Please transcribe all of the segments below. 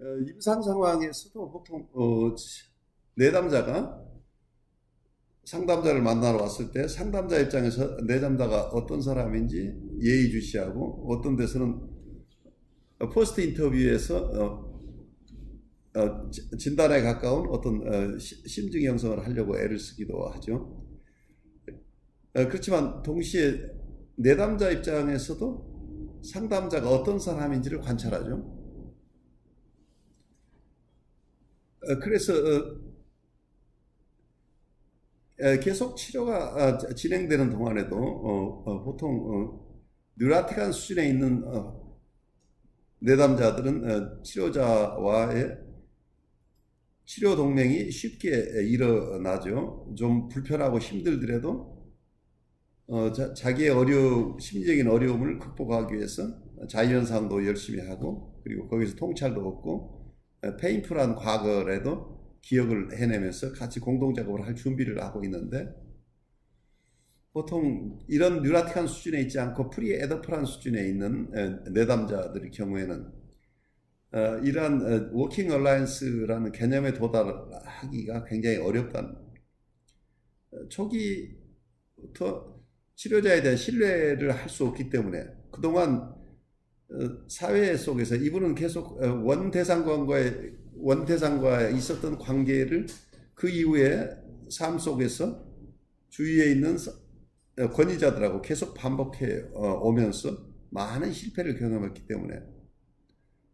임상 상황에서도 보통 내담자가 상담자를 만나러 왔을 때 상담자 입장에서 내담자가 어떤 사람인지 예의주시하고, 어떤 데서는 포스트 인터뷰에서 진단에 가까운 어떤 심증 형성을 하려고 애를 쓰기도 하죠. 그렇지만 동시에 내담자 입장에서도 상담자가 어떤 사람인지를 관찰하죠. 그래서 계속 치료가 진행되는 동안에도 보통 뉴라틱한 수준에 있는 내담자들은 치료자와의 치료 동맹이 쉽게 일어나죠. 좀 불편하고 힘들더라도 자기의 심리적인 어려움을 극복하기 위해서 자유연상도 열심히 하고, 그리고 거기서 통찰도 얻고, 페인풀한 과거라도 기억을 해내면서 같이 공동작업을 할 준비를 하고 있는데, 보통 이런 뉴라틱한 수준에 있지 않고 프리에더플한 수준에 있는 내담자들의 경우에는 이러한 워킹 얼라이언스라는 개념에 도달하기가 굉장히 어렵다는, 초기부터 치료자에 대한 신뢰를 할 수 없기 때문에 그동안 사회 속에서 이분은 계속 원대상과 있었던 관계를 그 이후에 삶 속에서 주위에 있는 권위자들하고 계속 반복해 오면서 많은 실패를 경험했기 때문에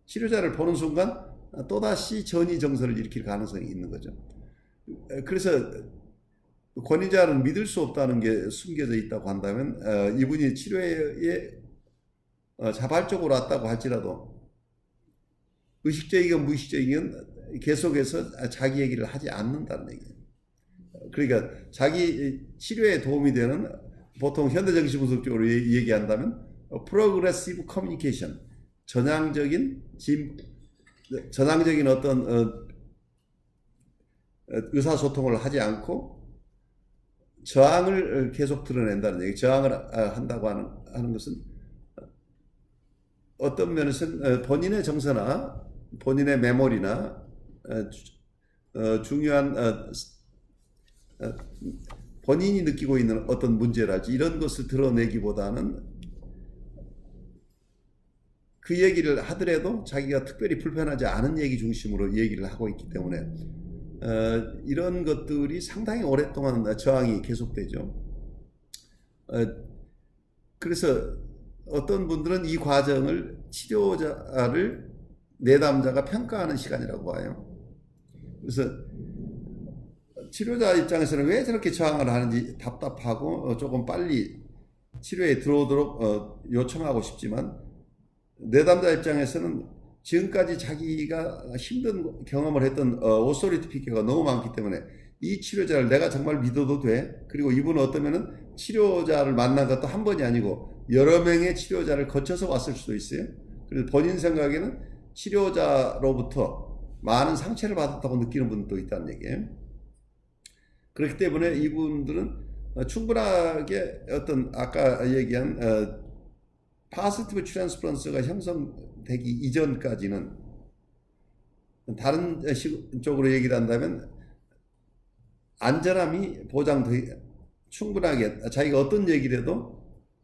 치료자를 보는 순간 또다시 전이정서를 일으킬 가능성이 있는 거죠. 그래서 권위자는 믿을 수 없다는 게 숨겨져 있다고 한다면, 이분이 치료에 자발적으로 왔다고 할지라도 의식적이건 무의식적이건 계속해서 자기 얘기를 하지 않는다는 얘기예요. 그러니까 자기 치료에 도움이 되는, 보통 현대정신분석적으로 얘기한다면 프로그레시브 커뮤니케이션, 전향적인 어떤 의사소통을 하지 않고 저항을 계속 드러낸다는 얘기. 저항을 한다고 하는 것은 어떤 면에서는 본인의 정서나 본인의 메모리나 중요한 본인이 느끼고 있는 어떤 문제랄지 이런 것을 드러내기보다는, 그 얘기를 하더라도 자기가 특별히 불편하지 않은 얘기 중심으로 얘기를 하고 있기 때문에 이런 것들이 상당히 오랫동안 저항이 계속되죠. 그래서 어떤 분들은 이 과정을 치료자를 내담자가 평가하는 시간이라고 봐요. 그래서 치료자 입장에서는 왜 저렇게 저항을 하는지 답답하고 조금 빨리 치료에 들어오도록 요청하고 싶지만, 내담자 입장에서는 지금까지 자기가 힘든 경험을 했던 오소리티 피겨가 너무 많기 때문에 이 치료자를 내가 정말 믿어도 돼? 그리고 이분은 어떠면은 치료자를 만난 것도 한 번이 아니고 여러 명의 치료자를 거쳐서 왔을 수도 있어요. 그래서 본인 생각에는 치료자로부터 많은 상처를 받았다고 느끼는 분도 있다는 얘기예요. 그렇기 때문에 이분들은 충분하게 어떤 아까 얘기한 파지티브 트랜스퍼런스가 형성되기 이전까지는, 다른 쪽으로 얘기를 한다면 안전함이 충분하게 자기가 어떤 얘기를 해도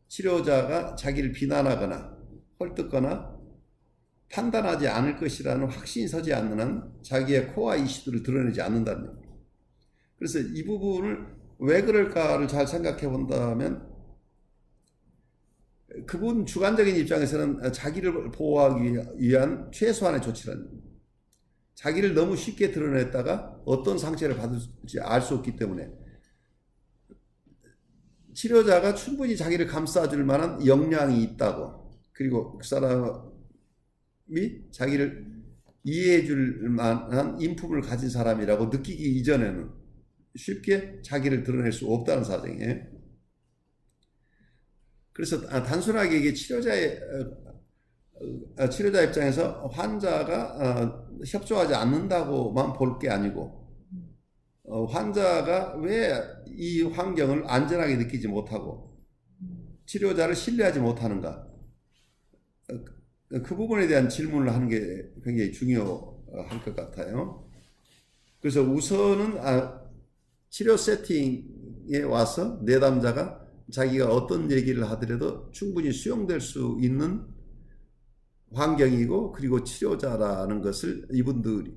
치료자가 자기를 비난하거나 헐뜯거나 판단하지 않을 것이라는 확신이 서지 않는 한 자기의 코어 이슈들을 드러내지 않는다는 얘기예요. 그래서 이 부분을 왜 그럴까를 잘 생각해 본다면, 그분 주관적인 입장에서는 자기를 보호하기 위한 최소한의 조치라는 겁니다. 자기를 너무 쉽게 드러냈다가 어떤 상처를 받을지 알 수 없기 때문에 치료자가 충분히 자기를 감싸줄 만한 역량이 있다고, 그리고 그 사람이 자기를 이해해줄 만한 인품을 가진 사람이라고 느끼기 이전에는 쉽게 자기를 드러낼 수 없다는 사정이에요. 그래서 단순하게 이게 치료자 입장에서 환자가 협조하지 않는다고만 볼 게 아니고, 환자가 왜 이 환경을 안전하게 느끼지 못하고 치료자를 신뢰하지 못하는가, 그 부분에 대한 질문을 하는 게 굉장히 중요하다고 할 것 같아요. 그래서 우선은 치료 세팅에 와서 내담자가 자기가 어떤 얘기를 하더라도 충분히 수용될 수 있는 환경이고, 그리고 치료자라는 것을 이분들이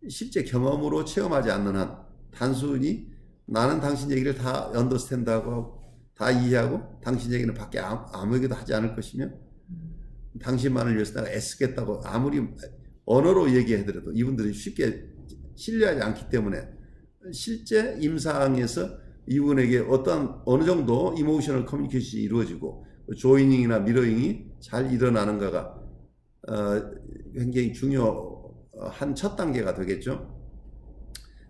실제 경험으로 체험하지 않는 한 단순히 나는 당신 얘기를 다 언더스탠드하고 다 이해하고 당신 얘기는 밖에 아무 얘기도 하지 않을 것이며 당신만을 위해서 내가 애쓰겠다고 아무리 언어로 얘기하더라도 이분들이 쉽게 신뢰하지 않기 때문에 실제 임상에서 이분에게 어느 정도 이모셔널 커뮤니케이션이 이루어지고 조이닝이나 미러잉이 잘 일어나는가가 굉장히 중요한 첫 단계가 되겠죠.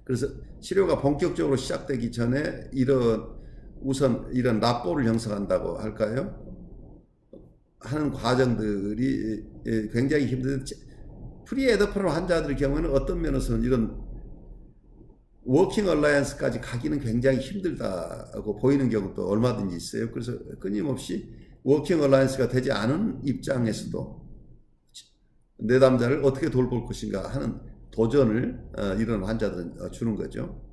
그래서 치료가 본격적으로 시작되기 전에 우선 이런 라포를 형성한다고 할까요? 하는 과정들이 굉장히 힘든, 프리에더퍼럴 환자들의 경우에는 어떤 면에서는 이런 워킹 얼라이언스까지 가기는 굉장히 힘들다고 보이는 경우도 얼마든지 있어요. 그래서 끊임없이 워킹 얼라이언스가 되지 않은 입장에서도 내담자를 어떻게 돌볼 것인가 하는 도전을 이런 환자들은 주는 거죠.